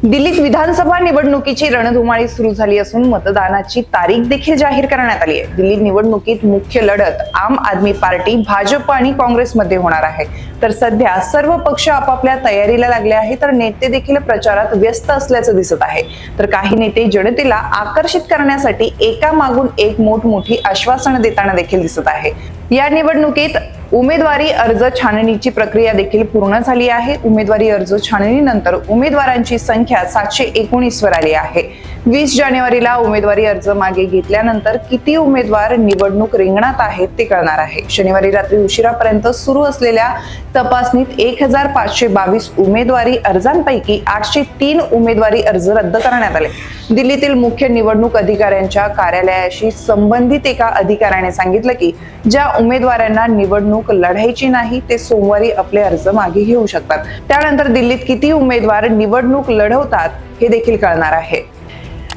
दिल्लीत विधानसभा निवडणुकीची रणधुमाळी सुरू झाली असून मतदानाची तारीख देखील जाहीर करण्यात आली आहे। दिल्ली निवडणुकीत मुख्य लढत आम आदमी पार्टी, भाजप आणि काँग्रेसमध्ये होणार आहे। तर सध्या सर्व पक्ष आपापल्या तयारीला लागले आहेत, तर नेते देखील प्रचारात व्यस्त असल्याचं दिसत आहे। तर काही नेते जनतेला आकर्षित करण्यासाठी एकामागून एक मोठमोठी आश्वासनं देताना देखील दिसत आहे। या निवडणुकीत उमेदवारी अर्ज छाननीची प्रक्रिया देखील पूर्ण झाली आहे। उमेदवारी अर्ज छाननीनंतर उमेदवारांची संख्या 719 वर आली आहे। 20 जानेवारीला उमेदवारी अर्ज मागे घेतल्यानंतर किती उमेदवार निवडणूक रिंगणात आहेत ते कळणार आहे। शनिवारी रात्री उशिरापर्यंत सुरू असलेल्या तपासणीत 1522 उमेदवारी अर्जांपैकी 803 उमेदवारी अर्ज रद्द करण्यात आले। दिल्लीतील मुख्य निवडणूक अधिकाऱ्यांच्या कार्यालयाशी संबंधित एका अधिकाऱ्याने सांगितलं की ज्या उमेदवारांना निवडणूक लढायची नाही ते सोमवारी आपले अर्ज मागे घेऊ शकतात। त्यानंतर दिल्लीत किती उमेदवार निवडणूक लढवतात हे देखील कळणार आहे।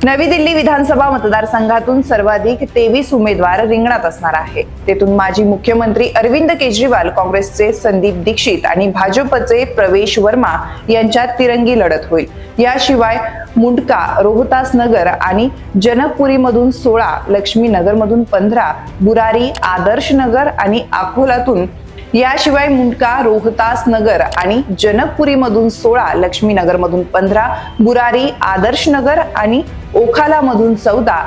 नवी दिल्ली विधानसभा मतदारसंघातून सर्वाधिक 23 उमेदवार रिंगणात असणार आहे। तेथून माजी मुख्यमंत्री अरविंद केजरीवाल, काँग्रेसचे संदीप दीक्षित आणि भाजपचे प्रवेश वर्मा यांच्यात तिरंगी लढत होईल। याशिवाय मुंडका, रोहतास नगर आणि जनकपुरीमधून 16, लक्ष्मी नगरमधून 15, बुरारी, आदर्श नगर आणि अकोलातून याशिवाय मुंडका, रोहतास नगर आणि जनकपुरीमधून 16, लक्ष्मी नगरमधून 15, बुरारी, आदर्श नगर आणि ओखाला मधून 14,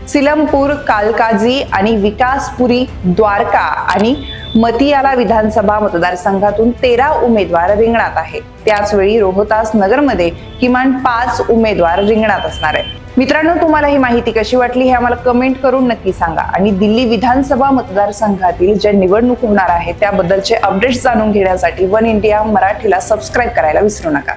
सिलमपूर, कालकाजी आणि विकासपुरी, द्वारका आणि मतियाला विधानसभा मतदारसंघातून 13 उमेदवार रिंगणात आहेत। त्याचवेळी रोहतास नगरमध्ये किमान 5 उमेदवार रिंगणात असणार आहेत। मित्रांनो, तुम्हाला ही माहिती कशी वाटली हे आम्हाला कमेंट करून नक्की सांगा आणि दिल्ली विधानसभा मतदारसंघातील ज्या निवडणूक होणार आहे त्याबद्दलचे अपडेट्स जाणून घेण्यासाठी वन इंडिया मराठीला सबस्क्राईब करायला विसरू नका।